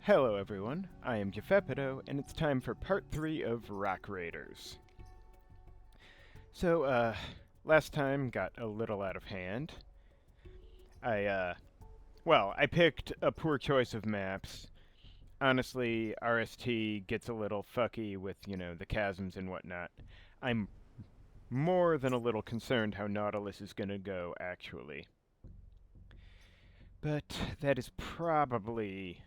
Hello everyone, I am Jeffepido, and it's time for part 3 of Rock Raiders. So, last time got a little out of hand. I picked a poor choice of maps. Honestly, RST gets a little fucky with, the chasms and whatnot. I'm more than a little concerned how Nautilus is gonna go, actually. But that is probably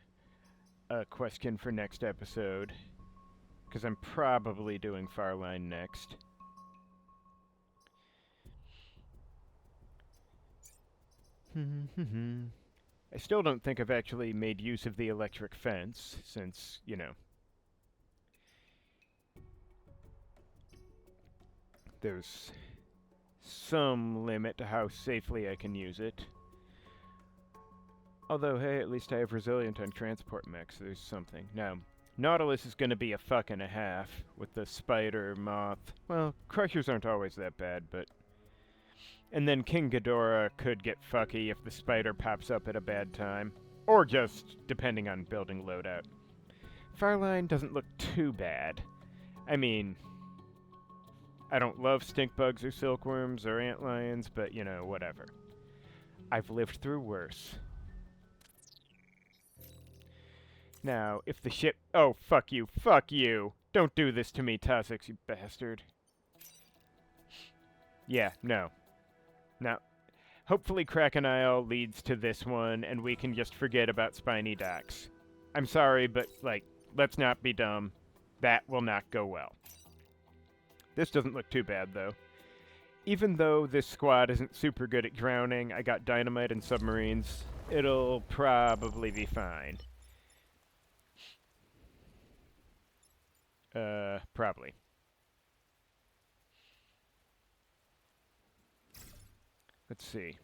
a question for next episode, because I'm probably doing Farline next. I still don't think I've actually made use of the electric fence, since, there's some limit to how safely I can use it. Although, hey, at least I have Resilient on transport mech, so there's something. Now, Nautilus is gonna be a fuck and a half, with the spider, moth. Well, crushers aren't always that bad, but... And then King Ghidorah could get fucky if the spider pops up at a bad time. Or just, depending on building loadout. Farline doesn't look too bad. I mean... I don't love stink bugs or silkworms or antlions, but, whatever. I've lived through worse. Now, if the ship... Oh, fuck you, fuck you! Don't do this to me, Tassix, you bastard. Yeah, no. Now, hopefully Kraken Isle leads to this one, and we can just forget about Spiny Docks. I'm sorry, but, let's not be dumb. That will not go well. This doesn't look too bad, though. Even though this squad isn't super good at drowning, I got dynamite and submarines. It'll probably be fine. Probably. Let's see.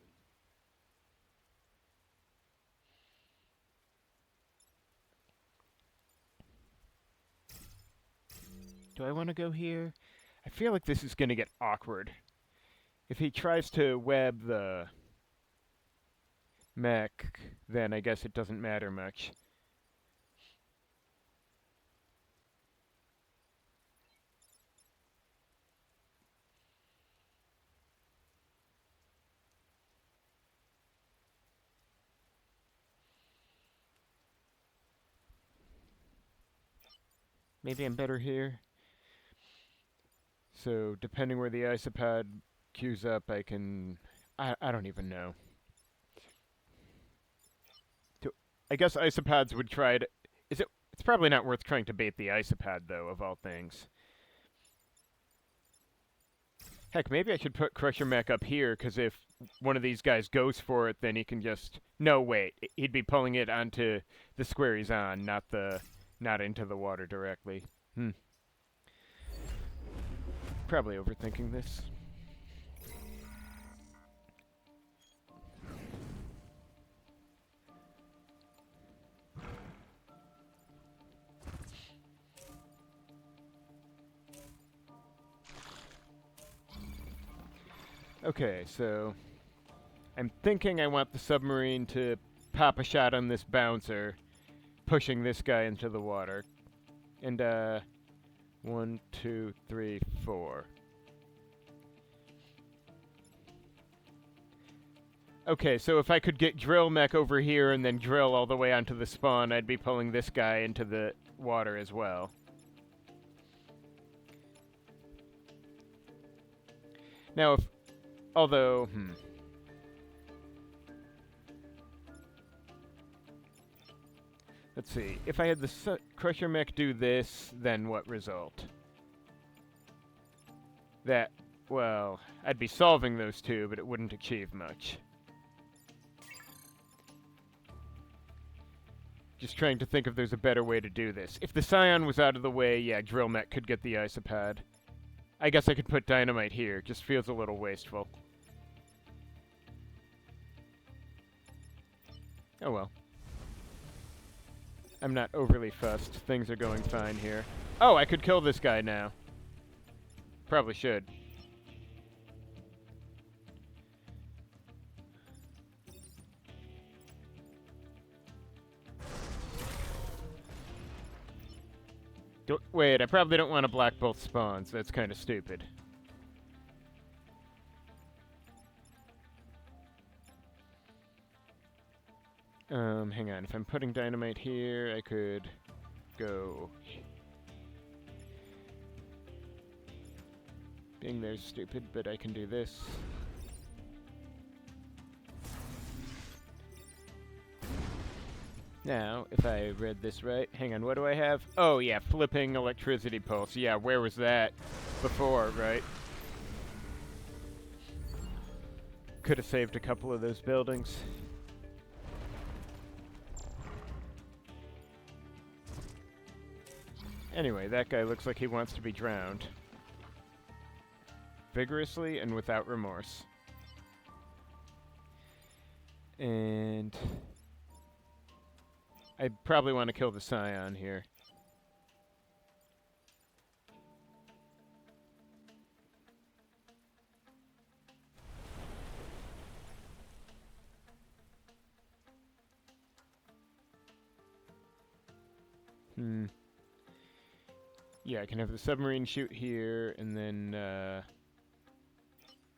Do I want to go here? I feel like this is going to get awkward. If he tries to web the mech, then I guess it doesn't matter much. Maybe I'm better here. So, depending where the isopod queues up, I can... I don't even know. I guess isopods would try to... It's probably not worth trying to bait the isopod, though, of all things. Heck, maybe I should put Crusher Mech up here, because if one of these guys goes for it, then he can just... No, wait. He'd be pulling it onto the square he's on, not into the water directly. Probably overthinking this. Okay, so... I'm thinking I want the submarine to pop a shot on this bouncer, pushing this guy into the water. And, 1, 2, 3, 4. Okay, so if I could get Drill Mech over here and then drill all the way onto the spawn, I'd be pulling this guy into the water as well. Now, although, let's see. If I had the Crusher Mech do this, then what result? That, well, I'd be solving those two, but it wouldn't achieve much. Just trying to think if there's a better way to do this. If the Scion was out of the way, yeah, Drill Mech could get the isopod. I guess I could put dynamite here. Just feels a little wasteful. Oh well. I'm not overly fussed. Things are going fine here. Oh, I could kill this guy now. Probably should. Wait, I probably don't want to block both spawns. That's kind of stupid. Hang on. If I'm putting dynamite here, I could go... Being there's stupid, but I can do this. Now, if I read this right, hang on, what do I have? Oh yeah, flipping electricity pulse. Yeah, where was that before, right? Could have saved a couple of those buildings. Anyway, that guy looks like he wants to be drowned. Vigorously and without remorse. And... I probably want to kill the Scion here. Yeah, I can have the submarine shoot here, and then,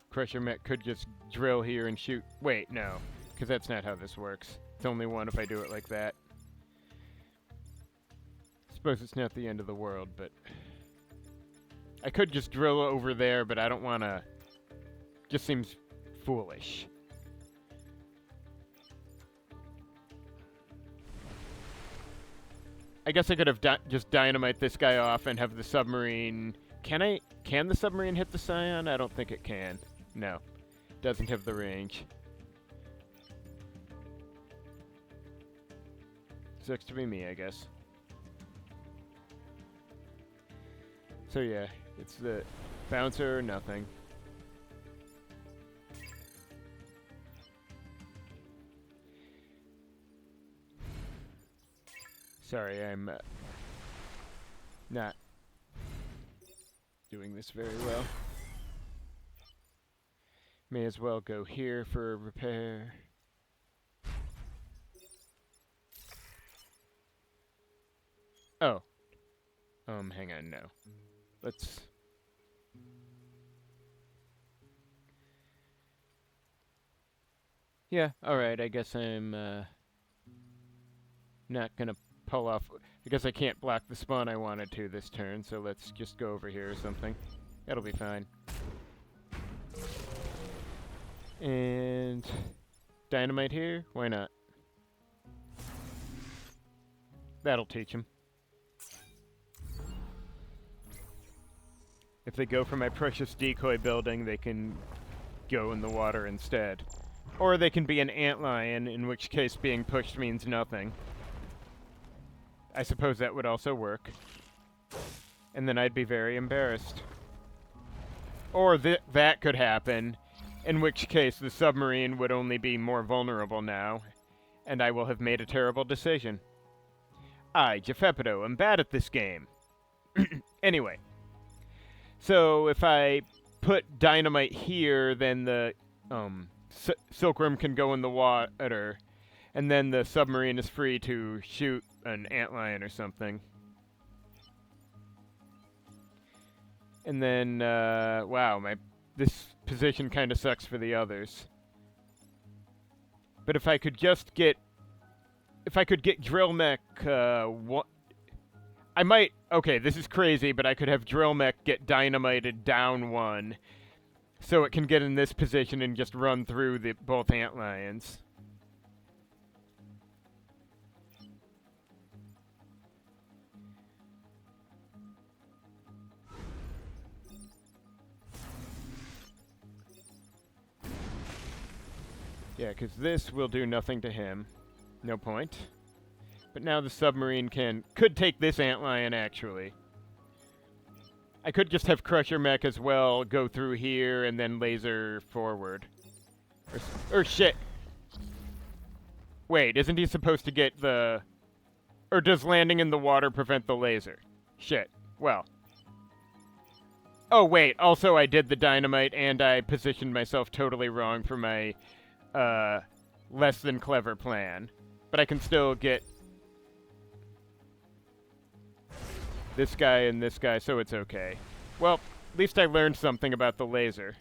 Crusher Mech could just drill here and shoot. Wait, no, because that's not how this works. It's only one if I do it like that. Suppose it's not the end of the world, but... I could just drill over there, but I don't want to... Just seems foolish. I guess I could have just dynamite this guy off and have the submarine... Can the submarine hit the Scion? I don't think it can. No. Doesn't have the range. Sucks to be me, I guess. So yeah, it's the bouncer, nothing. Sorry, I'm not doing this very well. May as well go here for repair. Oh. Hang on, no. Let's... Yeah, alright, I guess I'm, not gonna pull off... I guess I can't block the spawn I wanted to this turn, so let's just go over here or something. That'll be fine. And... dynamite here? Why not? That'll teach him. If they go for my precious decoy building, they can go in the water instead. Or they can be an antlion, in which case being pushed means nothing. I suppose that would also work. And then I'd be very embarrassed. Or that could happen, in which case the submarine would only be more vulnerable now, and I will have made a terrible decision. I, Geppetto, am bad at this game. Anyway. So if I put dynamite here, then the Silkworm can go in the water, and then the submarine is free to shoot an antlion or something. And then, wow, this position kind of sucks for the others. But if I could just get... If I could get Drill Mech, I might... Okay, this is crazy, but I could have Drill Mech get dynamited down one, so it can get in this position and just run through both antlions. Yeah, because this will do nothing to him. No point. But now the submarine could take this antlion, actually. I could just have Crusher Mech as well go through here and then laser forward. Or shit. Wait, isn't he supposed to get the... Or does landing in the water prevent the laser? Shit. Well. Oh, wait. Also, I did the dynamite and I positioned myself totally wrong for my, less than clever plan. But I can still get... this guy and this guy, so it's okay. Well, at least I learned something about the laser.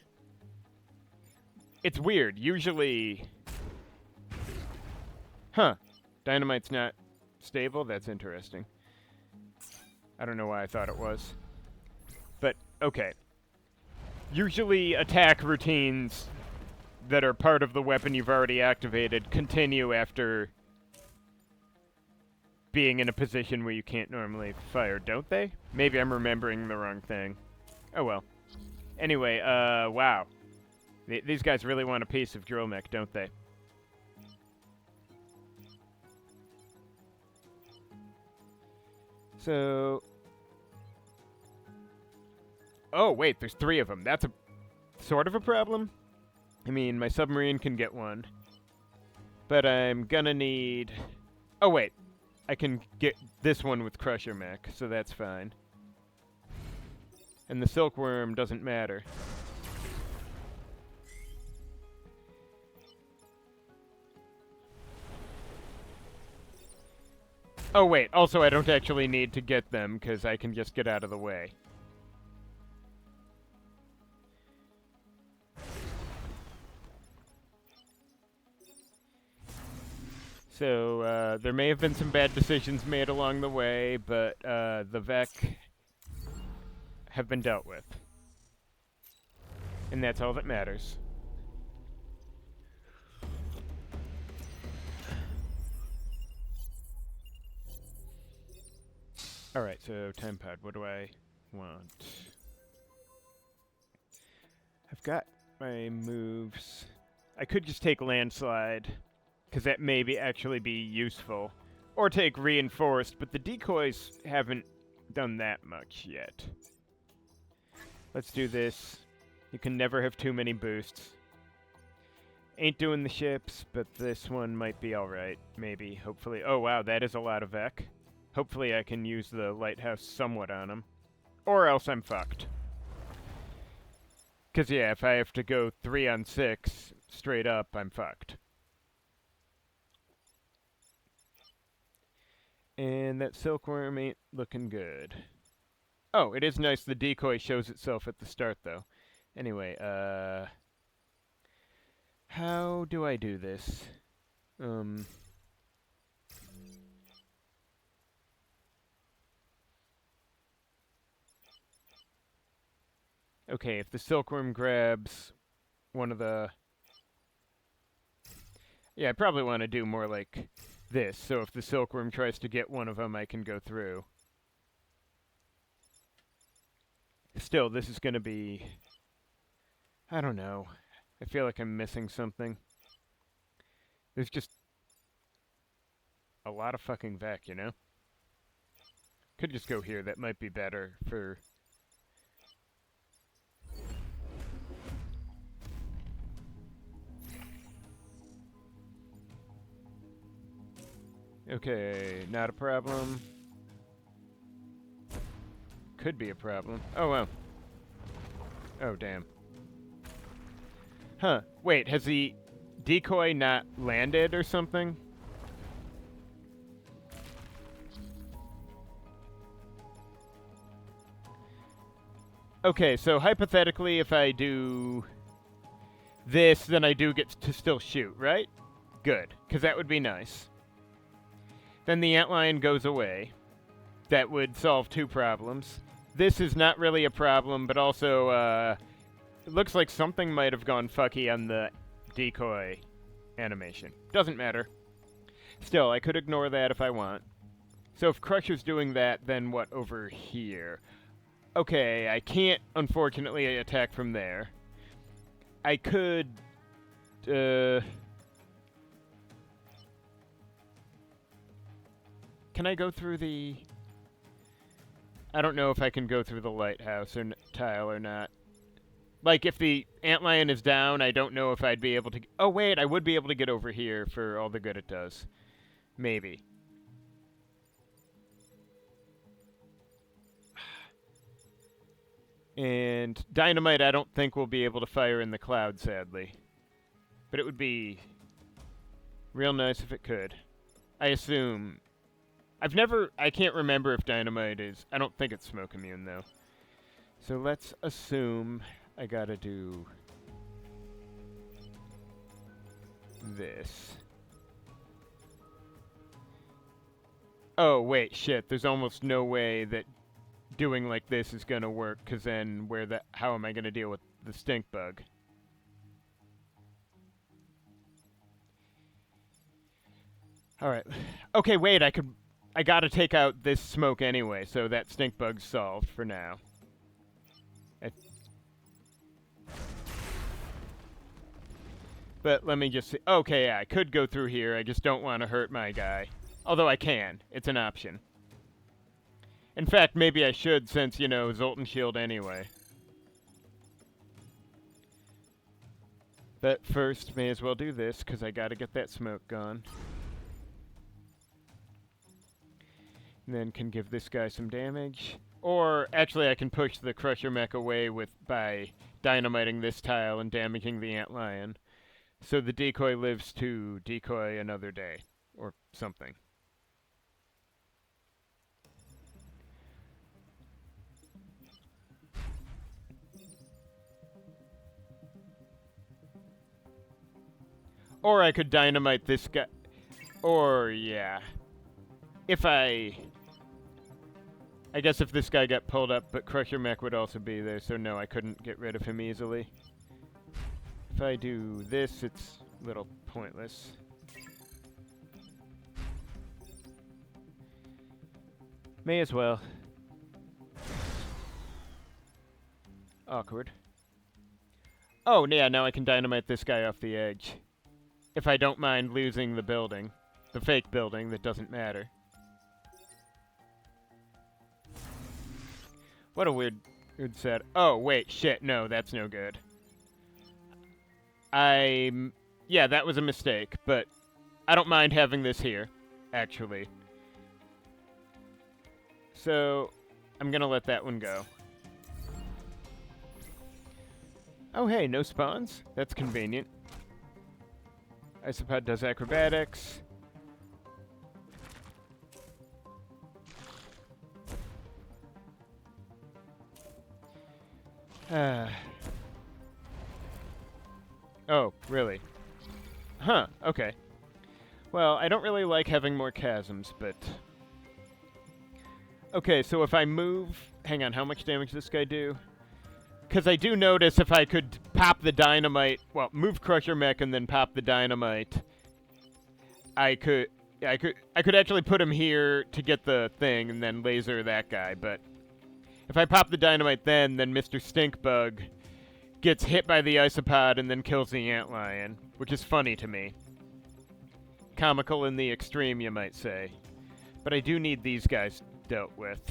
It's weird. Usually... Huh. Dynamite's not stable? That's interesting. I don't know why I thought it was. But, okay. Usually attack routines that are part of the weapon you've already activated continue after being in a position where you can't normally fire, don't they? Maybe I'm remembering the wrong thing. Oh well. Anyway, wow. These guys really want a piece of drill mech, don't they? So... Oh, wait, there's 3 of them. That's a sort of a problem. I mean, my submarine can get one. But I'm gonna need... Oh, wait. I can get this one with Crusher Mech, so that's fine. And the Silkworm doesn't matter. Oh, wait. Also, I don't actually need to get them, because I can just get out of the way. So, there may have been some bad decisions made along the way, but the Vec have been dealt with. And that's all that matters. Alright, so time pod, what do I want? I've got my moves. I could just take Landslide, because that may actually be useful. Or take Reinforced, but the decoys haven't done that much yet. Let's do this. You can never have too many boosts. Ain't doing the ships, but this one might be alright. Maybe, hopefully. Oh wow, that is a lot of Vec. Hopefully I can use the lighthouse somewhat on him. Or else I'm fucked. Because yeah, if I have to go 3 on 6 straight up, I'm fucked. And that Silkworm ain't looking good. Oh, it is nice the decoy shows itself at the start, though. Anyway, how do I do this? Okay, if the Silkworm grabs one of the... Yeah, I probably want to do more like this, so if the Silkworm tries to get one of them, I can go through. Still, this is going to be... I don't know. I feel like I'm missing something. There's just a lot of fucking Vec, you know? Could just go here. That might be better for... Okay, not a problem. Could be a problem. Oh, wow. Oh, damn. Huh. Wait, has the decoy not landed or something? Okay, so hypothetically, if I do this, then I do get to still shoot, right? Good, because that would be nice. Then the antlion goes away. That would solve 2 problems. This is not really a problem, but also, it looks like something might have gone fucky on the decoy animation. Doesn't matter. Still, I could ignore that if I want. So if Crusher's doing that, then what over here? Okay, I can't, unfortunately, attack from there. I could, Can I go through the... I don't know if I can go through the lighthouse or tile or not. Like, if the antlion is down, I don't know if I'd be able to... Oh, wait, I would be able to get over here for all the good it does. Maybe. And dynamite I don't think we'll be able to fire in the cloud, sadly. But it would be real nice if it could. I assume I can't remember if dynamite is, I don't think it's smoke immune though. So let's assume I gotta do this. Oh, wait, shit, there's almost no way that doing like this is gonna work, because then how am I gonna deal with the stink bug? Alright. Okay, wait, I gotta take out this smoke anyway, so that stink bug's solved for now. But let me just see. Okay, yeah, I could go through here, I just don't want to hurt my guy. Although I can. It's an option. In fact, maybe I should, since, you know, Zoltan Shield anyway. But first, may as well do this, because I gotta get that smoke gone. And then can give this guy some damage. Or, actually, I can push the Crusher Mech away by dynamiting this tile and damaging the Antlion. So the decoy lives to decoy another day. Or something. Or I could dynamite this guy. Or, yeah. I guess if this guy got pulled up, but Crusher Mech would also be there, so no, I couldn't get rid of him easily. If I do this, it's a little pointless. May as well. Awkward. Oh, yeah, now I can dynamite this guy off the edge. If I don't mind losing the building. The fake building that doesn't matter. What a weird set. Oh, wait, shit, no, that's no good. Yeah, that was a mistake, but I don't mind having this here, actually. So, I'm gonna let that one go. Oh, hey, no spawns? That's convenient. Isopod does acrobatics. Oh, really? Huh, okay. Well, I don't really like having more chasms, but... Okay, so if I move... Hang on, how much damage does this guy do? Because I do notice if I could pop the dynamite... Well, move Crusher Mech and then pop the dynamite... I could actually put him here to get the thing and then laser that guy, but... If I pop the dynamite then Mr. Stinkbug gets hit by the isopod and then kills the Antlion, which is funny to me. Comical in the extreme, you might say. But I do need these guys dealt with.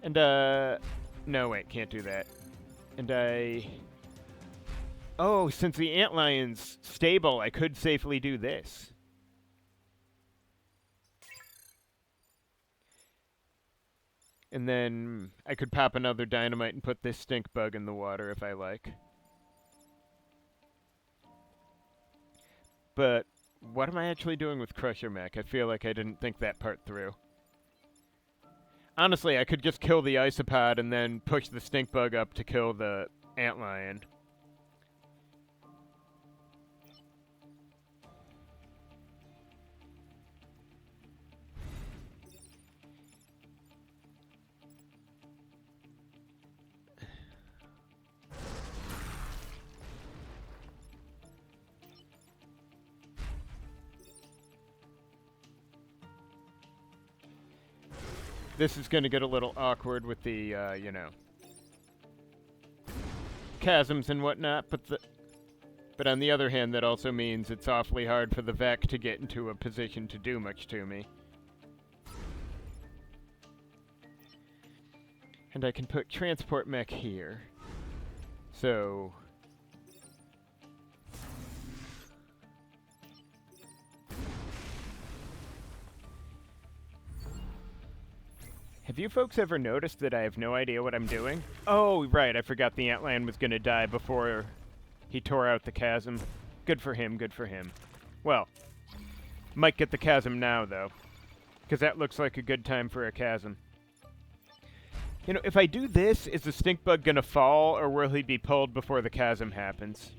And, no, wait, can't do that. And oh, since the Antlion's stable, I could safely do this. And then I could pop another dynamite and put this stink bug in the water if I like. But what am I actually doing with Crusher Mech? I feel like I didn't think that part through. Honestly, I could just kill the isopod and then push the stink bug up to kill the Antlion. This is going to get a little awkward with the, you know, chasms and whatnot, but on the other hand, that also means it's awfully hard for the Vec to get into a position to do much to me. And I can put Transport Mech here. So... Have you folks ever noticed that I have no idea what I'm doing? Oh, right, I forgot the Antlion was gonna die before he tore out the chasm. Good for him, good for him. Well, Might get the chasm now, though. Because that looks like a good time for a chasm. You know, if I do this, is the stink bug gonna fall, or will he be pulled before the chasm happens?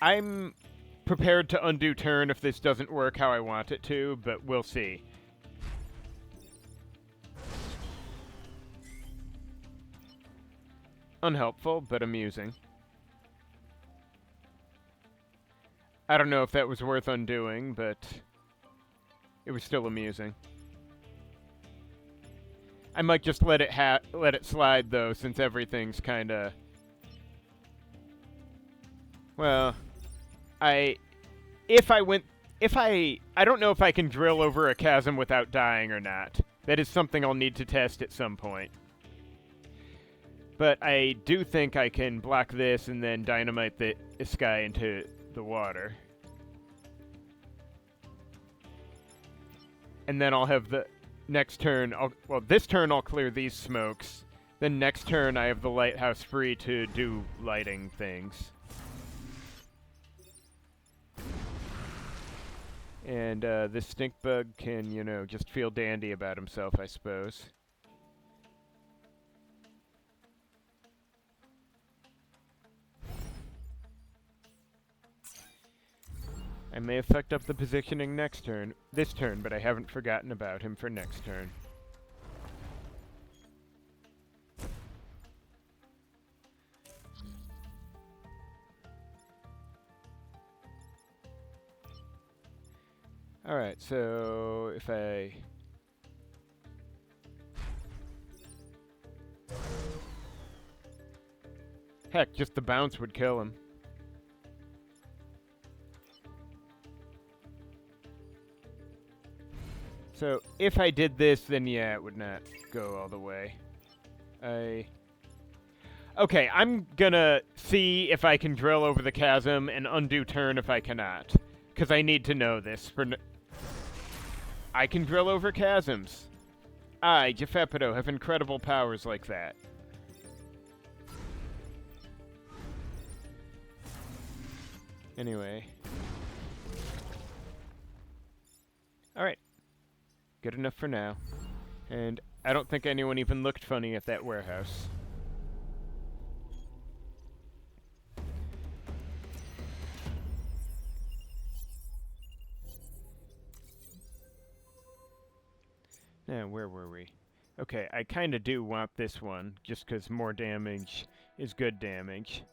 I'm prepared to undo turn if this doesn't work how I want it to, but we'll see. Unhelpful, but amusing. I don't know if that was worth undoing, but it was still amusing. I might just let it slide though, since everything's kinda... Well, I don't know if I can drill over a chasm without dying or not. That is something I'll need to test at some point. But I do think I can block this and then dynamite this guy into the water. And then I'll have the next turn, this turn I'll clear these smokes. Then next turn I have the lighthouse free to do lighting things. And this stink bug can, you know, just feel dandy about himself, I suppose. I may have fucked up the positioning this turn, but I haven't forgotten about him for next turn. Alright, so if I... Heck, just the bounce would kill him. So, if I did this, then yeah, it would not go all the way. Okay, I'm gonna see if I can drill over the chasm and undo turn if I cannot. Because I need to know this. I can drill over chasms. I, Jefepido, have incredible powers like that. Anyway. Alright. Good enough for now. And I don't think anyone even looked funny at that warehouse. Now, where were we? Okay, I kinda do want this one, just because more damage is good damage.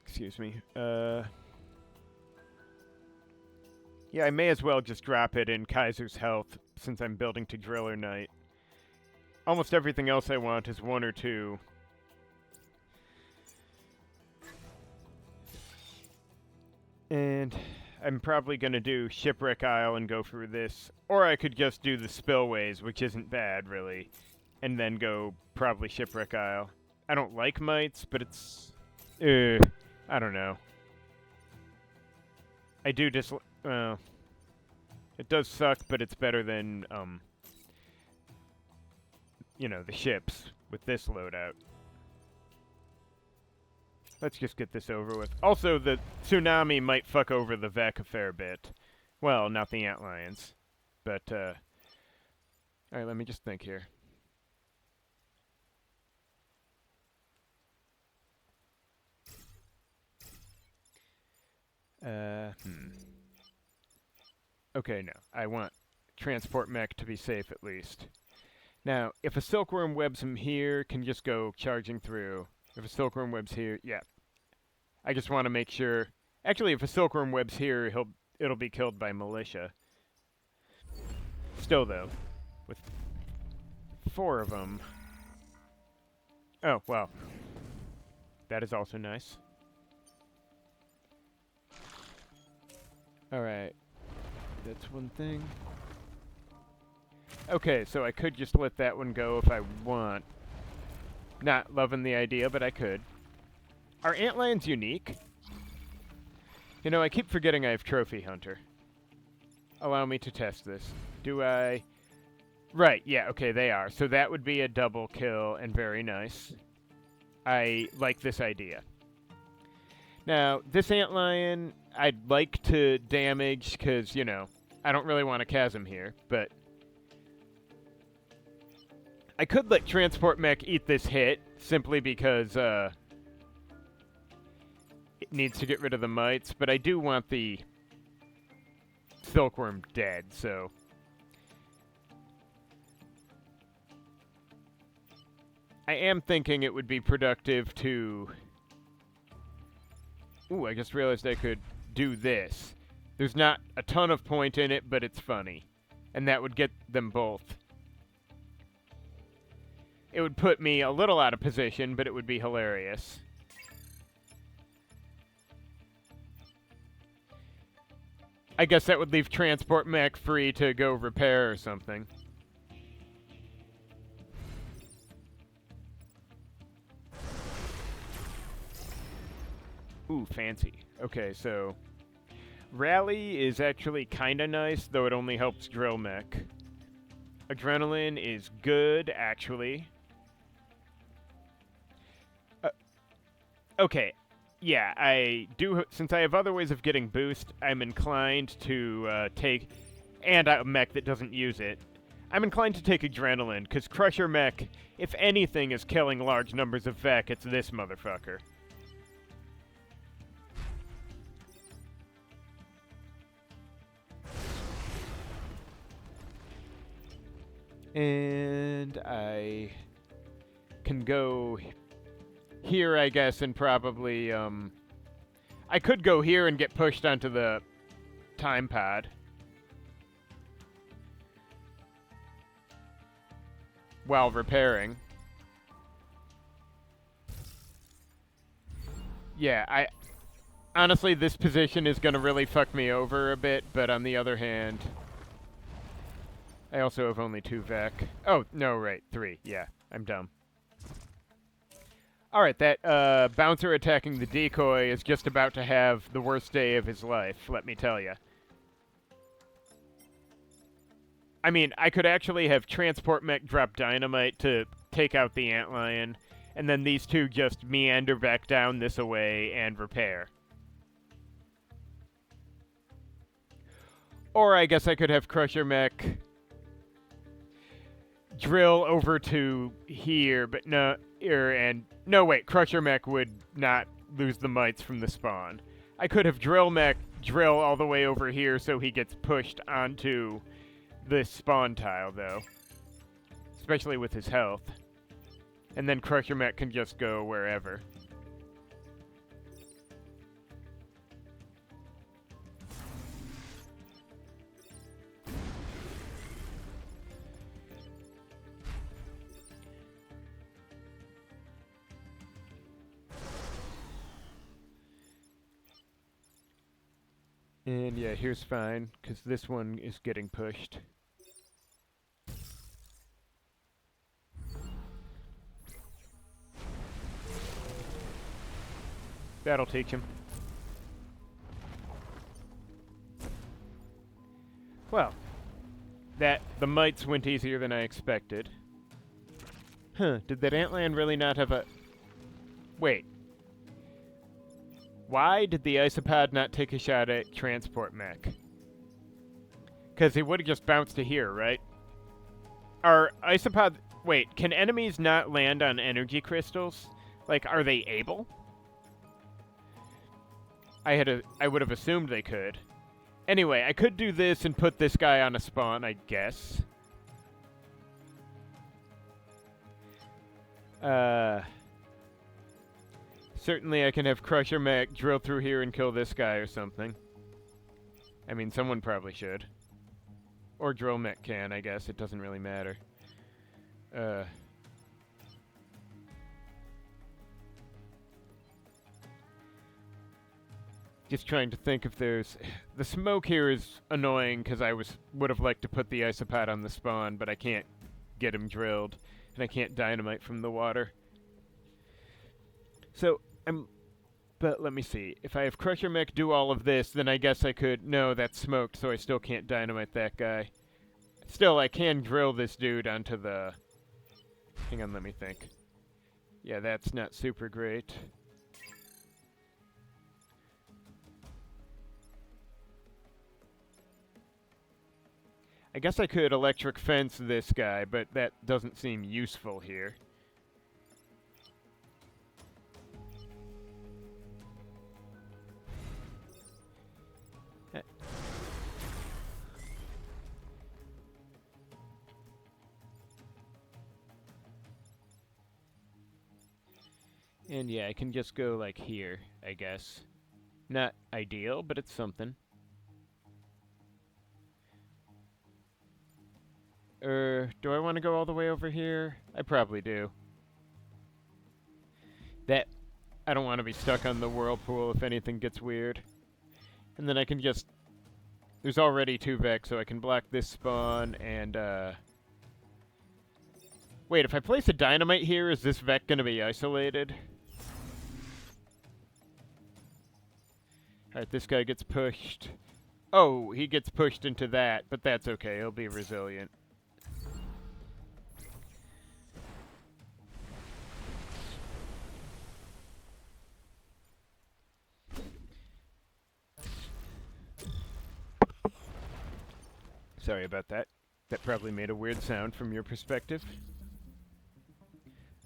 Excuse me. Yeah, I may as well just drop it in Kaiser's health, since I'm building to Driller Knight. Almost everything else I want is 1 or 2. And I'm probably going to do Shipwreck Isle and go through this. Or I could just do the Spillways, which isn't bad, really. And then go probably Shipwreck Isle. I don't like mites, but it's... I don't know. I do dislike... Well... It does suck, but it's better than, you know, the ships with this loadout. Let's just get this over with. Also, the tsunami might fuck over the Vec a fair bit. Well, not the Antlions. But, alright, let me just think here. Okay, no. I want transport mech to be safe at least. Now, if a silkworm webs him here, can just go charging through. If a silkworm webs here, yeah. I just want to make sure... Actually, if a silkworm webs here, it'll be killed by militia. Still, though, with 4 of them... Oh, well. That is also nice. Alright. That's one thing. Okay, so I could just let that one go if I want. Not loving the idea, but I could. Are antlions unique? You know, I keep forgetting I have Trophy Hunter. Allow me to test this. Do I... Right, yeah, okay, they are. So that would be a double kill, and very nice. I like this idea. Now, this antlion, I'd like to damage, because, you know, I don't really want a chasm here, but I could let Transport Mech eat this hit, simply because, it needs to get rid of the mites, but I do want the Silkworm dead, so... I am thinking it would be productive to... Ooh, I just realized I could do this. There's not a ton of point in it, but it's funny. And that would get them both. It would put me a little out of position, but it would be hilarious. I guess that would leave Transport Mech free to go repair or something. Ooh, fancy. Okay, so... Rally is actually kinda nice, though it only helps Drill Mech. Adrenaline is good, actually. Okay, yeah, I do... Since I have other ways of getting boost, I'm inclined to take... And a mech that doesn't use it. I'm inclined to take Adrenaline, because Crusher Mech, if anything is killing large numbers of Vec, it's this motherfucker. And I can go here, I guess, and probably, I could go here and get pushed onto the time pad. While repairing. Yeah, honestly, this position is gonna really fuck me over a bit, but on the other hand... I also have only 2 Vec. Oh, no, right, 3. Yeah, I'm dumb. Alright, that bouncer attacking the decoy is just about to have the worst day of his life, let me tell you. I mean, I could actually have Transport Mech drop dynamite to take out the antlion, and then these two just meander back down this away and repair. Or I guess I could have Crusher Mech drill over to here, but no, no, wait, Crusher Mech would not lose the mites from the spawn. I could have Drill Mech drill all the way over here so he gets pushed onto the spawn tile, though. Especially with his health. And then Crusher Mech can just go wherever. And yeah, here's fine, because this one is getting pushed. That'll teach him. Well, the mites went easier than I expected. Huh, did that antlion really not have a... Wait. Why did the isopod not take a shot at Transport Mech? Because he would have just bounced to here, right? Are isopod... Wait, can enemies not land on energy crystals? Like, are they able? I would have assumed they could. Anyway, I could do this and put this guy on a spawn, I guess. Certainly I can have Crusher Mech drill through here and kill this guy or something. I mean, someone probably should. Or Drill Mech can, I guess. It doesn't really matter. Just trying to think if there's... The smoke here is annoying because I would have liked to put the isopod on the spawn, but I can't get him drilled. And I can't dynamite from the water. So, but let me see. If I have Crusher Mech do all of this, then I guess I could... No, that's smoked, so I still can't dynamite that guy. Still, I can drill this dude onto the... Hang on, let me think. Yeah, that's not super great. guess I could electric fence this guy, but that doesn't seem useful here. And yeah, I can just go like here, I guess. Not ideal, but it's something. Do I want to go all the way over here? I probably do. I don't want to be stuck on the whirlpool if anything gets weird. And then I can just... There's already 2 Vex, so I can block this spawn and, Wait, if I place a dynamite here, is this Vec gonna be isolated? Alright, this guy gets pushed. Oh, he gets pushed into that, but that's okay, he'll be resilient. Sorry about that. That probably made a weird sound from your perspective.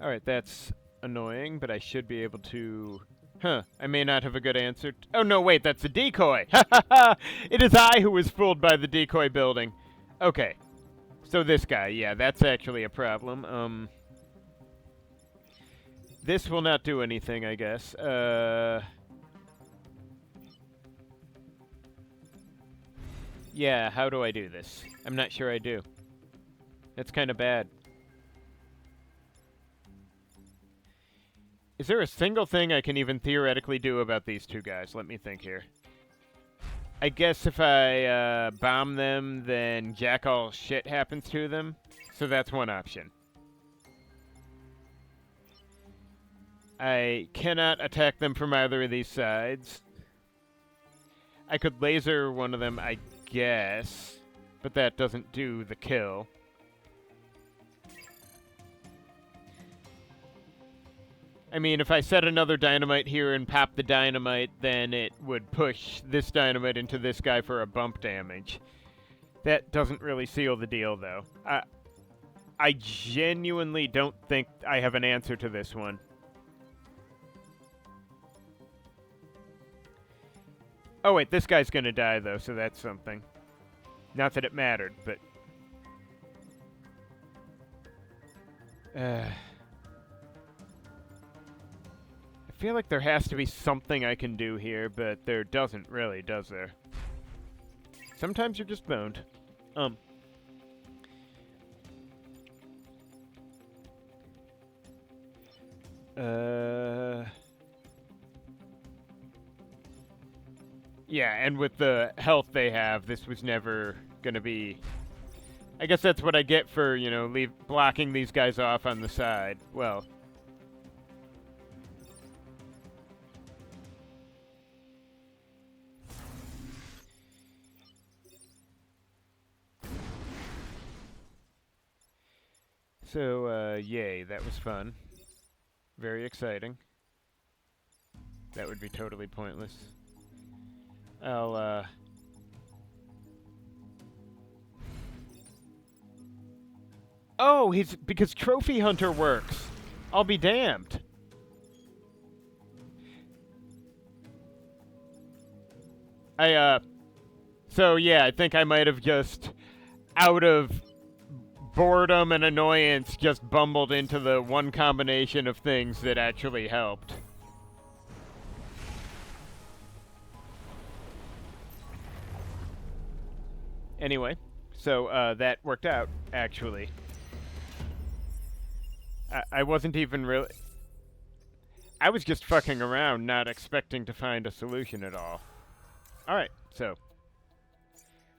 Alright, that's annoying, but I should be able to... Huh, I may not have a good answer. Oh no, wait, that's a decoy! Ha ha ha! It is I who was fooled by the decoy building. Okay. So this guy, yeah, that's actually a problem. This will not do anything, I guess. Yeah, how do I do this? I'm not sure I do. That's kind of bad. Is there a single thing I can even theoretically do about these 2 guys? Let me think here. I guess if I bomb them, then jack all shit happens to them. So that's one option. I cannot attack them from either of these sides. I could laser one of them, I guess, but that doesn't do the kill. I mean, if I set another dynamite here and pop the dynamite, then it would push this dynamite into this guy for a bump damage. That doesn't really seal the deal, though. I genuinely don't think I have an answer to this one. Oh wait, this guy's gonna die though, so that's something. Not that it mattered, but... I feel like there has to be something I can do here, but there doesn't really, does there? Sometimes you're just boned. Yeah, and with the health they have, this was never gonna be... I guess that's what I get for, you know, blocking these guys off on the side. Well... So, yay, that was fun. Very exciting. That would be totally pointless. I'll, Oh, because Trophy Hunter works. I'll be damned. So yeah, I think I might have just, out of boredom and annoyance, just bumbled into the one combination of things that actually helped. Anyway, so that worked out, actually. I wasn't even really... I was just fucking around, not expecting to find a solution at all. Alright, so...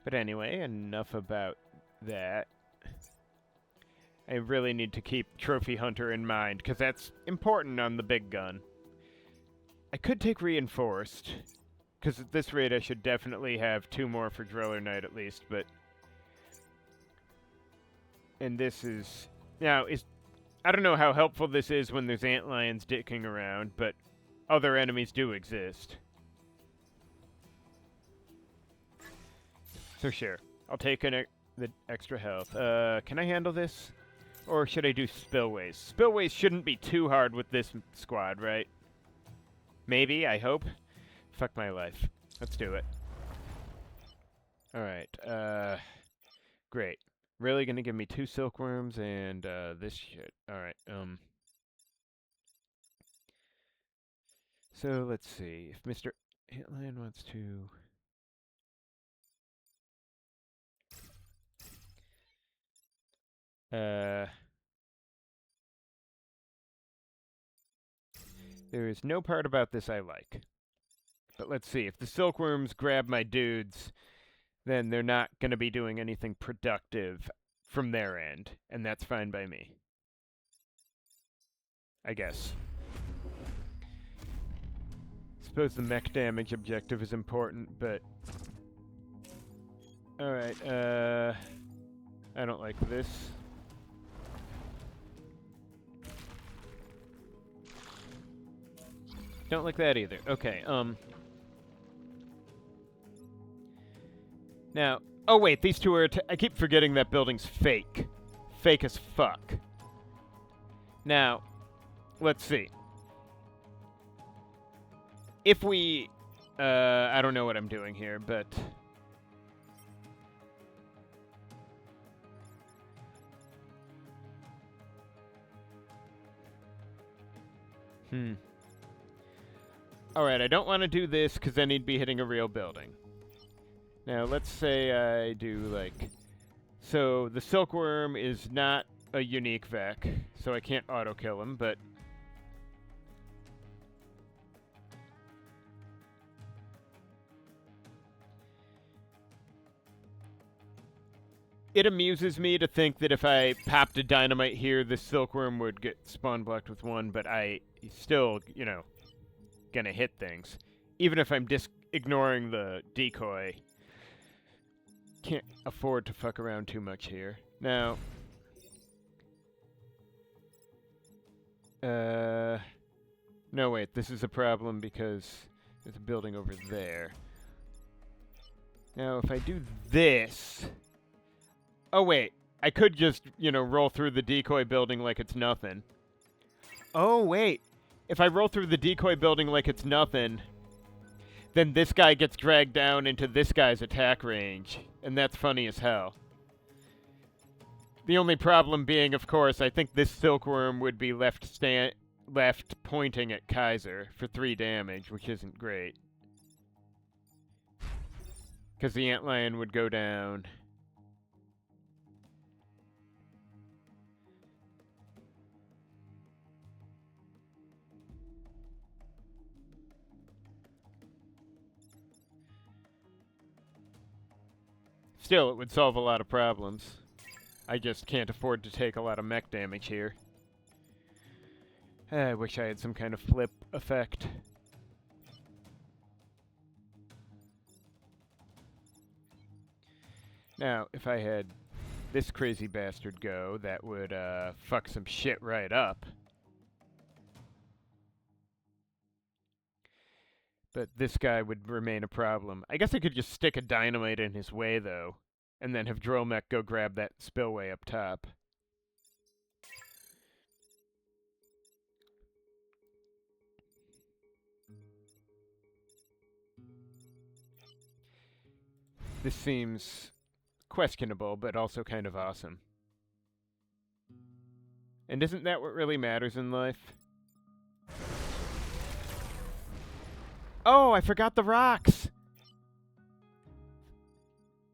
But anyway, enough about that. I really need to keep Trophy Hunter in mind, because that's important on the big gun. I could take Reinforced, because at this rate I should definitely have 2 more for Driller Knight at least, but... And this is... Now, I don't know how helpful this is when there's antlions dicking around, but other enemies do exist. So sure, I'll take an the extra health. Can I handle this? Or should I do spillways? Spillways shouldn't be too hard with this squad, right? Maybe, I hope. Fuck my life. Let's do it. Alright, great. Really gonna give me 2 silkworms and, this shit. Alright, so, let's see. If Mr. Antlion wants to... there is no part about this I like. But let's see. If the silkworms grab my dudes, then they're not going to be doing anything productive from their end. And that's fine by me. I guess. Suppose the mech damage objective is important, but... Alright, I don't like this. Don't like that either. Okay, now... Oh wait, these two are... I keep forgetting that building's fake. Fake as fuck. Now, let's see. If we... I don't know what I'm doing here, but... Alright, I don't want to do this because then he'd be hitting a real building. Now, let's say I do, like... So, the silkworm is not a unique Vec, so I can't auto-kill him, but... It amuses me to think that if I popped a dynamite here, the silkworm would get spawn blocked with 1, but he's still, you know, gonna hit things. Even if I'm ignoring the decoy. Can't afford to fuck around too much here. Now... No, wait, this is a problem because there's a building over there. Now, if I do this... Oh, wait. I could just, you know, roll through the decoy building like it's nothing. Oh, wait. If I roll through the decoy building like it's nothing, then this guy gets dragged down into this guy's attack range. And that's funny as hell. The only problem being, of course, I think this silkworm would be left pointing at Kaiser for 3 damage, which isn't great. Because the antlion would go down. Still, it would solve a lot of problems. I just can't afford to take a lot of mech damage here. I wish I had some kind of flip effect. Now, if I had this crazy bastard go, that would fuck some shit right up. But this guy would remain a problem. I guess I could just stick a dynamite in his way, though, and then have Drillmech go grab that spillway up top. This seems questionable, but also kind of awesome. And isn't that what really matters in life? Oh, I forgot the rocks!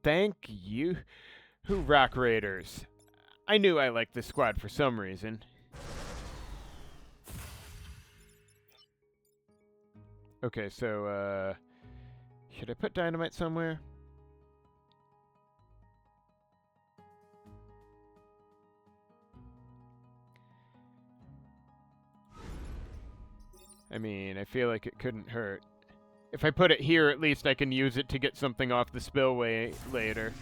Thank you. Who rock raiders? I knew I liked this squad for some reason. Okay, so, should I put dynamite somewhere? I mean, I feel like it couldn't hurt. If I put it here, at least I can use it to get something off the spillway later.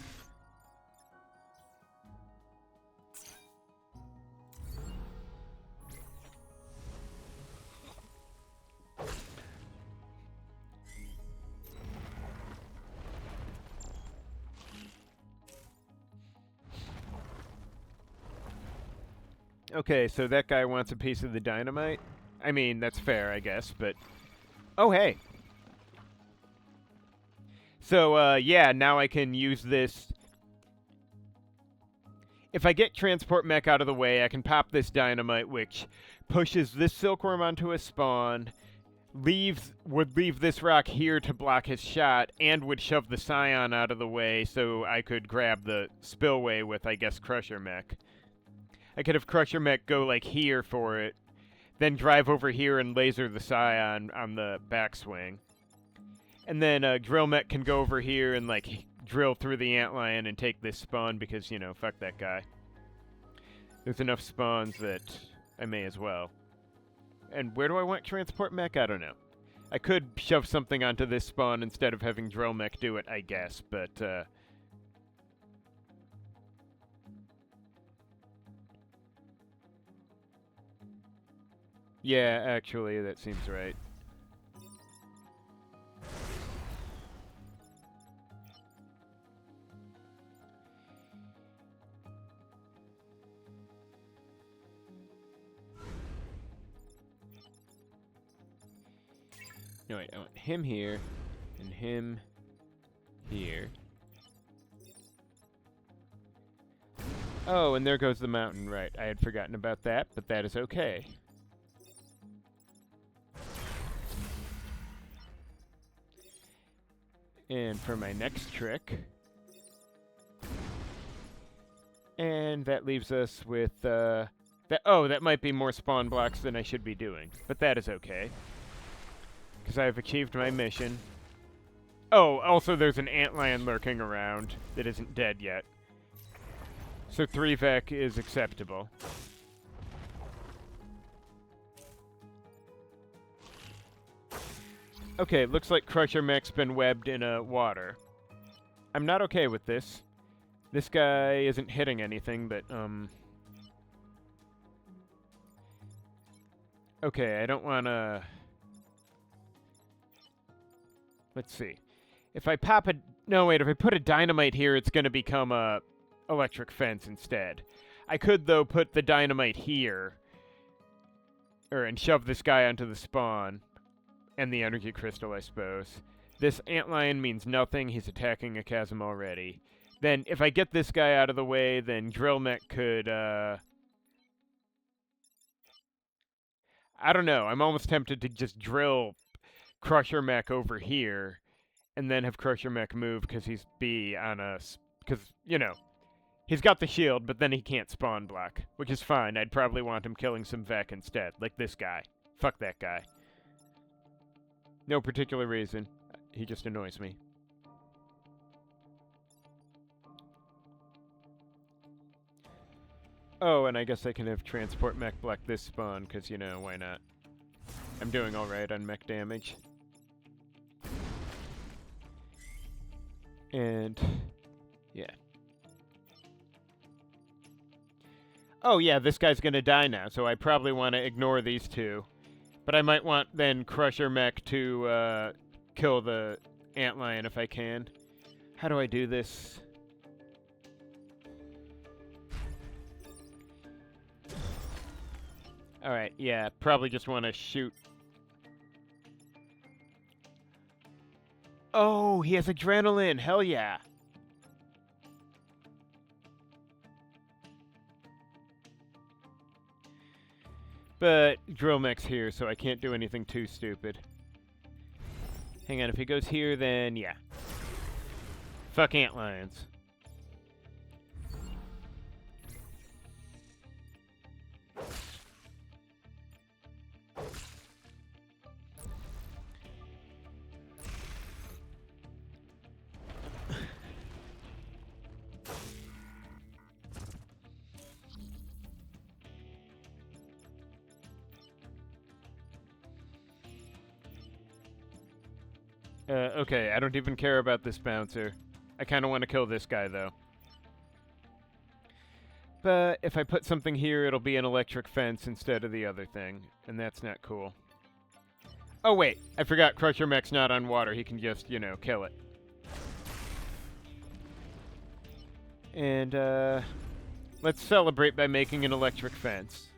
Okay, so that guy wants a piece of the dynamite? I mean, that's fair, I guess, but... Oh, hey! So, yeah, now I can use this... If I get transport mech out of the way, I can pop this dynamite, which pushes this silkworm onto a spawn, would leave this rock here to block his shot, and would shove the scion out of the way so I could grab the spillway with, I guess, Crusher mech. I could have Crusher mech go, like, here for it, then drive over here and laser the scion on the backswing. And then drill mech can go over here and, like, drill through the antlion and take this spawn because, you know, fuck that guy. There's enough spawns that I may as well. And where do I want transport mech? I don't know. I could shove something onto this spawn instead of having drill mech do it, I guess, but, yeah, actually, that seems right. No, wait, I want him here, and him here. Oh, and there goes the mountain, right. I had forgotten about that, but that is okay. And for my next trick... And that leaves us with, that might be more spawn blocks than I should be doing. But that is okay. Because I have achieved my mission. Oh, also there's an antlion lurking around that isn't dead yet. So 3-Vec is acceptable. Okay, looks like Crusher mech's been webbed in water. I'm not okay with this. This guy isn't hitting anything, but, okay, I don't wanna... Let's see. If I pop a... No, wait, if I put a dynamite here, it's gonna become a electric fence instead. I could, though, put the dynamite here. And shove this guy onto the spawn. And the energy crystal, I suppose. This antlion means nothing. He's attacking a chasm already. Then, if I get this guy out of the way, then drill mech could, I don't know. I'm almost tempted to just drill Crusher mech over here, and then have Crusher mech move because he's B on us. Because, you know, he's got the shield, but then he can't spawn block, which is fine. I'd probably want him killing some Vec instead, like this guy. Fuck that guy. No particular reason. He just annoys me. Oh, and I guess I can have transport mech block this spawn, because, you know, why not? I'm doing alright on mech damage. And, yeah. Oh, yeah, this guy's gonna die now, so I probably want to ignore these two. But I might want, then, Crusher mech to, kill the antlion if I can. How do I do this? Alright, yeah, probably just want to shoot. Oh, he has adrenaline! Hell yeah! But drill mech's here, so I can't do anything too stupid. Hang on, if he goes here, then yeah. Fuck antlions. Okay, I don't even care about this bouncer. I kind of want to kill this guy, though. But if I put something here, it'll be an electric fence instead of the other thing, and that's not cool. Oh, wait, I forgot Crusher mech's not on water. He can just, you know, kill it. And, Let's celebrate by making an electric fence.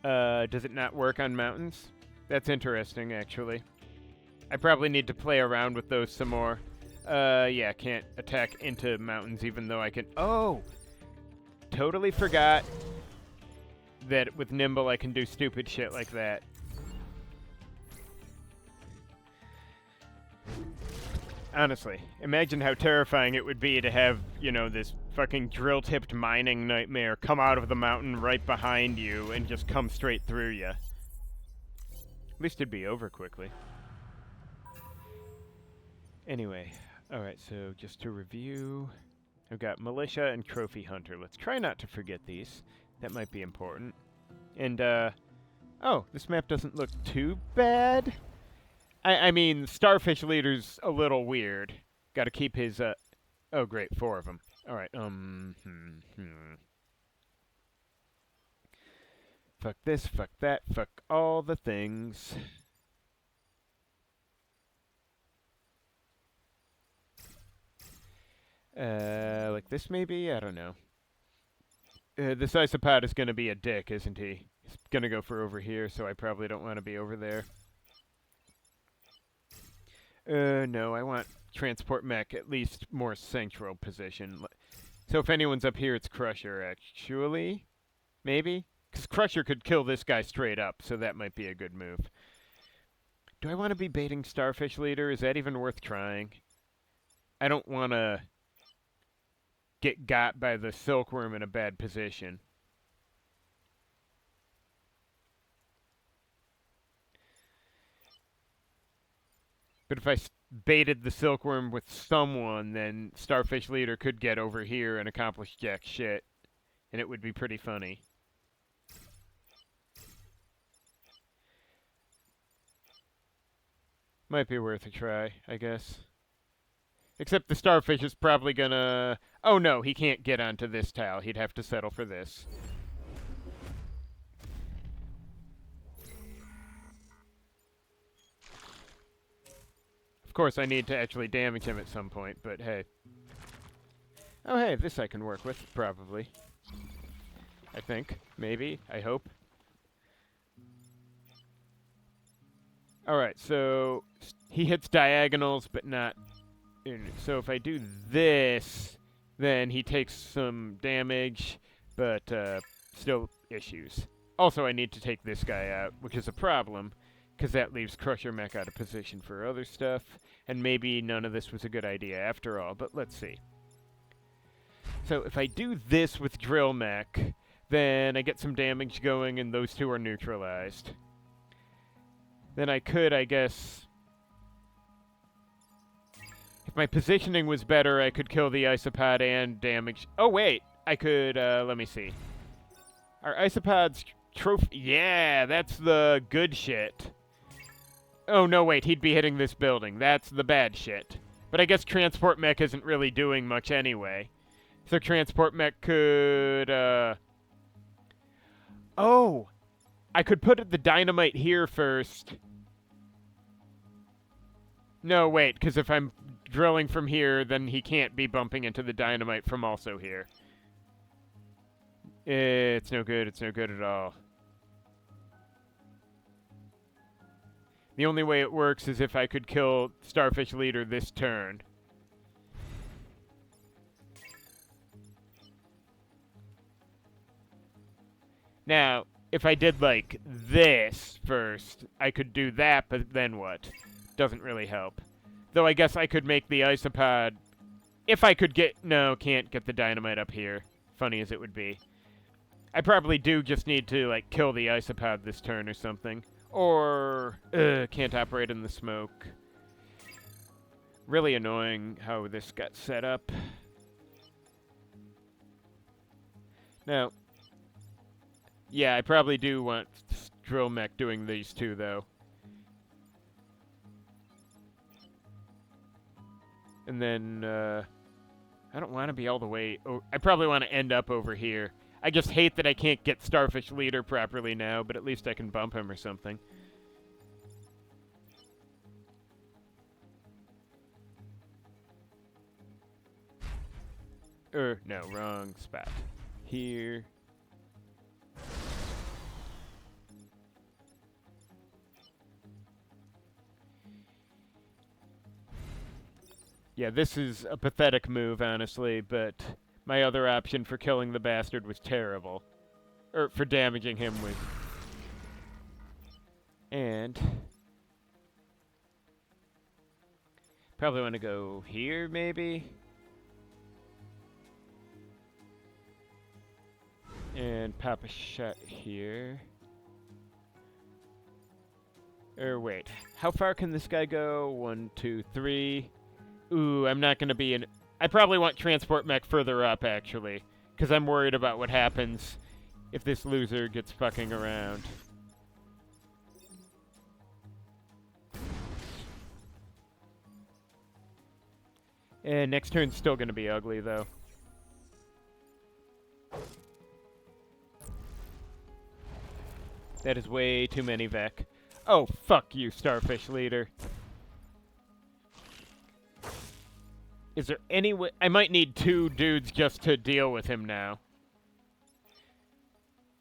Does it not work on mountains? That's interesting, actually. I probably need to play around with those some more. Yeah, can't attack into mountains even though I can... Oh! Totally forgot that with Nimble I can do stupid shit like that. Honestly, imagine how terrifying it would be to have, you know, this fucking drill-tipped mining nightmare come out of the mountain right behind you and just come straight through you. At least it'd be over quickly. Anyway, alright, so just to review, I've got Militia and Trophy Hunter. Let's try not to forget these. That might be important. And, oh, this map doesn't look too bad. I mean, Starfish Leader's a little weird. Gotta keep his, oh great, 4 of them. Alright, Fuck this, fuck that, fuck all the things. Like this maybe? I don't know. This isopod is gonna be a dick, isn't he? He's gonna go for over here, so I probably don't want to be over there. No, I want transport mech at least more central position. So if anyone's up here, it's Crusher, actually. Maybe? Because Crusher could kill this guy straight up, so that might be a good move. Do I want to be baiting Starfish Leader? Is that even worth trying? I don't want to get got by the Silkworm in a bad position. But if I baited the Silkworm with someone, then Starfish Leader could get over here and accomplish jack shit. And it would be pretty funny. Might be worth a try, I guess. Except the Starfish is probably gonna... Oh no, he can't get onto this tile. He'd have to settle for this. Of course, I need to actually damage him at some point, but hey. Oh hey, this I can work with, probably. I think. Maybe. I hope. Alright, so... he hits diagonals, but not... So if I do this, then he takes some damage, but still issues. Also, I need to take this guy out, which is a problem, because that leaves Crusher Mech out of position for other stuff, and maybe none of this was a good idea after all, but let's see. So if I do this with Drill Mech, then I get some damage going, and those two are neutralized. Then I could, I guess... If my positioning was better, I could kill the isopod and damage... Oh, wait! I could, let me see. Are isopods trophy... Yeah, that's the good shit. Oh, no, wait, he'd be hitting this building. That's the bad shit. But I guess Transport Mech isn't really doing much anyway. So Transport Mech could, Oh! I could put the dynamite here first. No, wait, because if I'm drilling from here, then he can't be bumping into the dynamite from also here. It's no good. It's no good at all. The only way it works is if I could kill Starfish Leader this turn. Now, if I did, like, this first, I could do that, but then what? Doesn't really help. Though I guess I could make the isopod... If I could get... No, can't get the dynamite up here. Funny as it would be. I probably do just need to, like, kill the isopod this turn or something. Or... can't operate in the smoke. Really annoying how this got set up. Now... Yeah, I probably do want Drill Mech doing these two, though. And then, I don't want to be all the way... I probably want to end up over here. I just hate that I can't get Starfish Leader properly now, but at least I can bump him or something. No, wrong spot. Here. Yeah, this is a pathetic move, honestly, but my other option for killing the bastard was terrible. Or for damaging him was... And... Probably want to go here, maybe? And pop a shot here. Or wait, how far can this guy go? 1, 2, 3... Ooh, I'm not going to be in... I probably want transport mech further up, actually. Because I'm worried about what happens if this loser gets fucking around. And next turn's still going to be ugly, though. That is way too many Vec. Oh, fuck you, Starfish Leader. Is there any way... I might need 2 dudes just to deal with him now.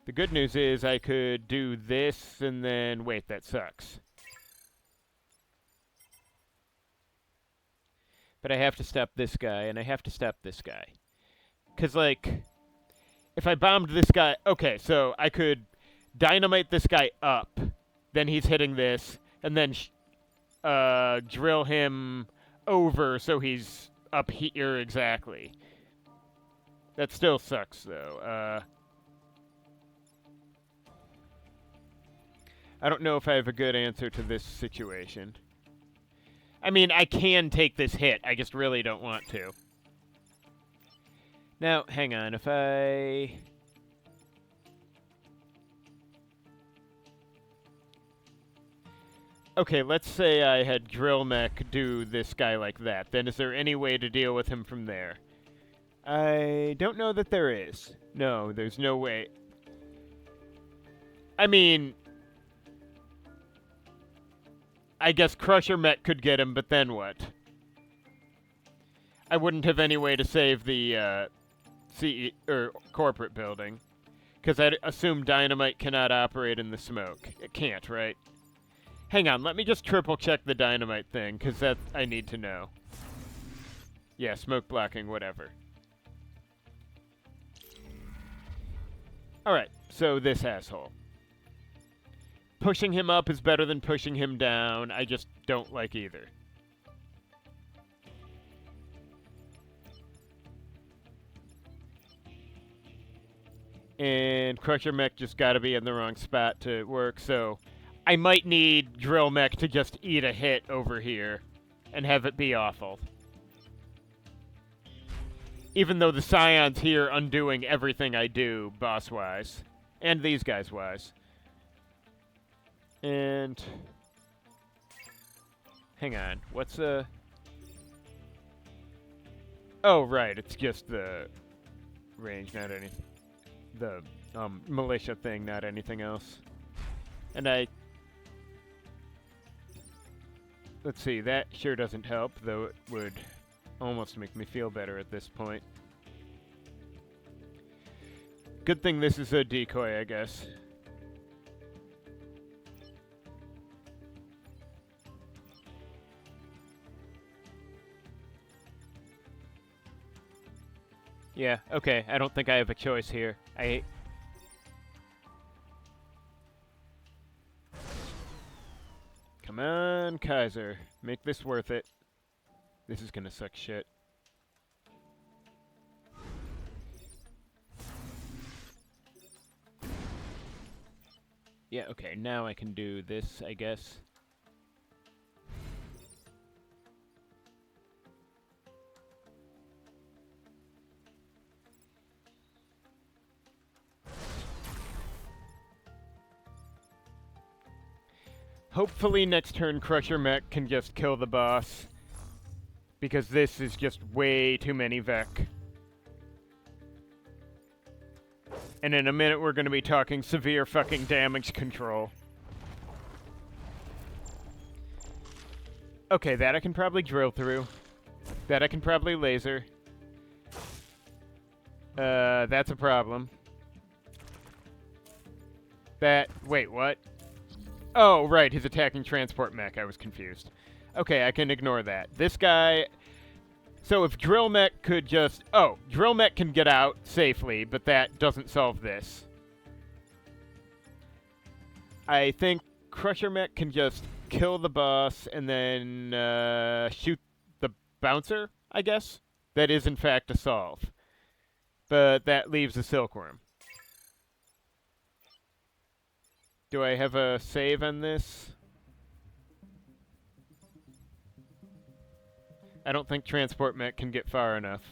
The good news is I could do this and then... Wait, that sucks. But I have to stop this guy, and I have to stop this guy. Because, like, if I bombed this guy... Okay, so I could dynamite this guy up. Then he's hitting this, and then drill him over so he's... up here exactly. That still sucks, though. I don't know if I have a good answer to this situation. I mean, I can take this hit. I just really don't want to. Now, hang on. If I... Okay, let's say I had Drill Mech do this guy like that. Then is there any way to deal with him from there? I don't know that there is. No, there's no way. I mean... I guess Crusher Mech could get him, but then what? I wouldn't have any way to save the corporate building. Because I'd assume Dynamite cannot operate in the smoke. It can't, right? Hang on, let me just triple check the Dynamite thing, because that I need to know. Yeah, smoke blocking, whatever. Alright, so this asshole. Pushing him up is better than pushing him down. I just don't like either. And Crusher Mech just gotta be in the wrong spot to work, so... I might need Drill Mech to just eat a hit over here and have it be awful. Even though the Scion's here undoing everything I do, boss-wise. And these guys-wise. And... Hang on, what's a... Oh, right, it's just the range, not anything. The militia thing, not anything else. And let's see, that sure doesn't help, though it would almost make me feel better at this point. Good thing this is a decoy, I guess. Yeah, okay, I don't think I have a choice here. Come on, Kaiser. Make this worth it. This is gonna suck shit. Yeah, okay, now I can do this, I guess. Hopefully next turn Crusher Mech can just kill the boss. Because this is just way too many Vec. And in a minute we're gonna be talking severe fucking damage control. Okay, that I can probably drill through. That I can probably laser. That's a problem. Wait, what? Oh, right, he's attacking transport mech. I was confused. Okay, I can ignore that. This guy... So if drill mech could just... Oh, drill mech can get out safely, but that doesn't solve this. I think crusher mech can just kill the boss and then shoot the bouncer, I guess? That is in fact a solve. But that leaves a silkworm. Do I have a save on this? I don't think transport mech can get far enough.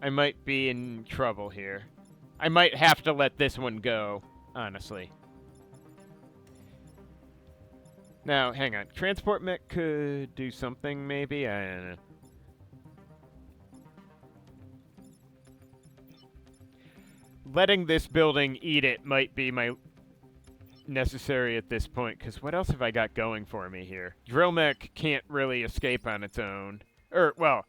I might be in trouble here. I might have to let this one go, honestly. Now, hang on. Transport mech could do something, maybe? I don't know. Letting this building eat it might be my necessary at this point, because what else have I got going for me here? Drill mech can't really escape on its own. Well...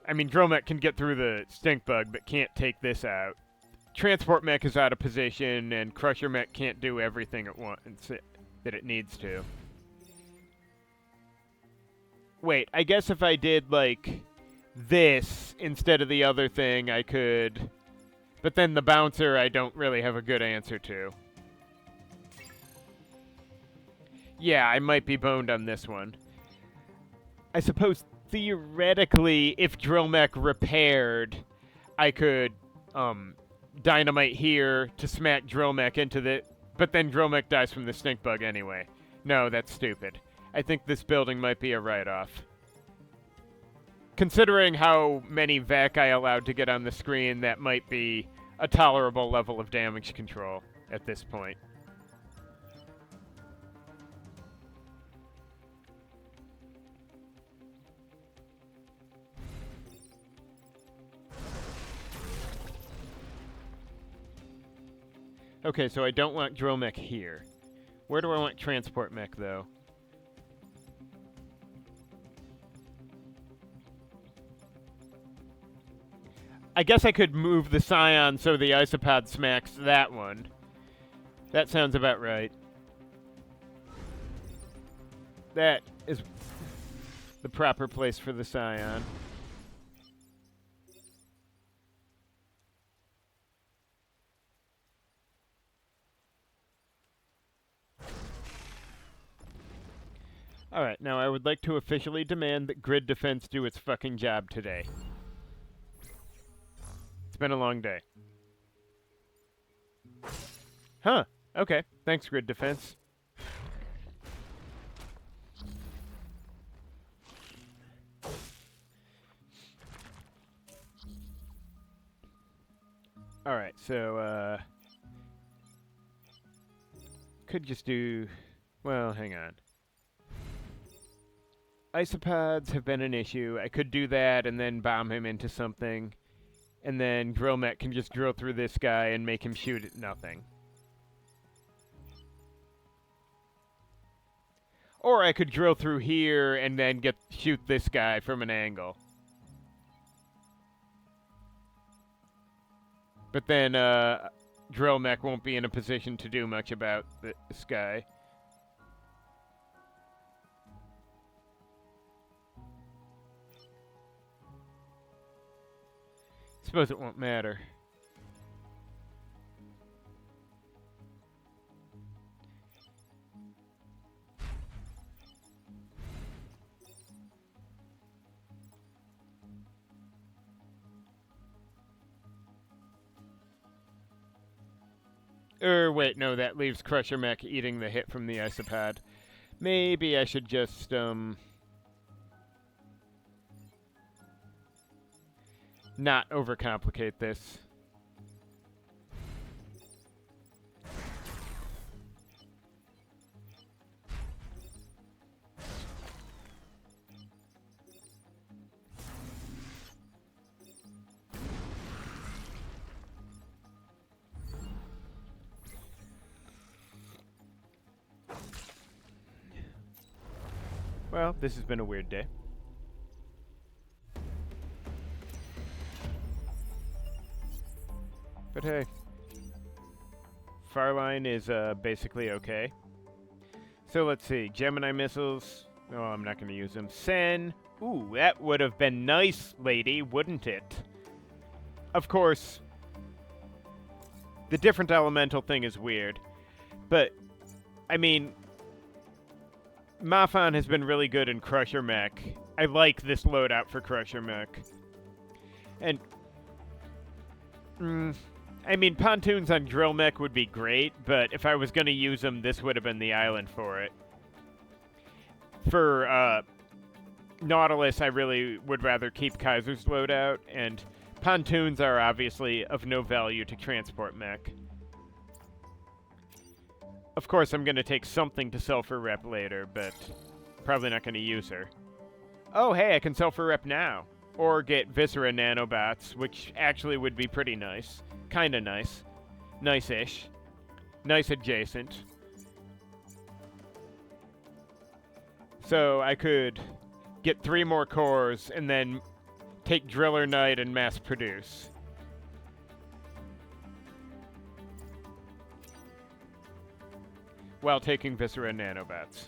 I mean, drill mech can get through the stink bug, but can't take this out. Transport mech is out of position, and crusher mech can't do everything at once that it needs to. Wait, I guess if I did, like, this instead of the other thing, I could... But then the bouncer I don't really have a good answer to. Yeah, I might be boned on this one. I suppose, theoretically, if drill mech repaired, I could, dynamite here to smack drill mech into the... But then drill mech dies from the stink bug anyway. No, that's stupid. I think this building might be a write-off. Considering how many VAC I allowed to get on the screen, that might be a tolerable level of damage control at this point. Okay, so I don't want drill mech here. Where do I want transport mech, though? I guess I could move the Scion so the isopod smacks that one. That sounds about right. That is the proper place for the Scion. Alright, now I would like to officially demand that grid defense do its fucking job today. It's been a long day. Huh. Okay. Thanks, grid defense. Alright, so, could just do... Well, hang on. Isopods have been an issue. I could do that and then bomb him into something. And then drill mech can just drill through this guy and make him shoot at nothing. Or I could drill through here and then shoot this guy from an angle. But then drill mech won't be in a position to do much about this guy. Suppose it won't matter. Wait, no, that leaves Crusher Mech eating the hit from the isopod. Maybe I should just, not overcomplicate this. Well, this has been a weird day. But hey. Farline is basically okay. So let's see. Gemini missiles. Oh, I'm not going to use them. Sen. Ooh, that would have been nice, lady, wouldn't it? Of course, the different elemental thing is weird. But, I mean, Mafan has been really good in Crusher Mech. I like this loadout for Crusher Mech. And, I mean, pontoons on Drill Mech would be great, but if I was going to use them, this would have been the island for it. For, Nautilus, I really would rather keep Kaiser's loadout, and pontoons are obviously of no value to transport mech. Of course, I'm going to take something to sell for rep later, but probably not going to use her. Oh, hey, I can sell for rep now. Or get Viscera nanobots, which actually would be pretty nice. Kinda nice. Nice-ish. Nice adjacent. So I could get 3 more cores and then take Driller Knight and mass produce. While taking Viscera nanobots.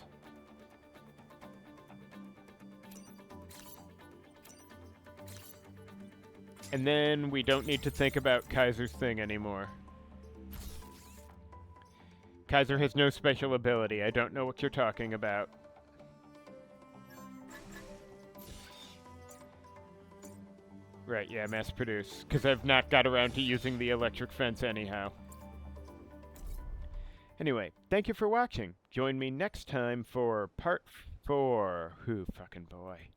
And then we don't need to think about Kaiser's thing anymore. Kaiser has no special ability. I don't know what you're talking about. Right, yeah, mass produce. Because I've not got around to using the electric fence anyhow. Anyway, thank you for watching. Join me next time for part 4. Who fucking boy.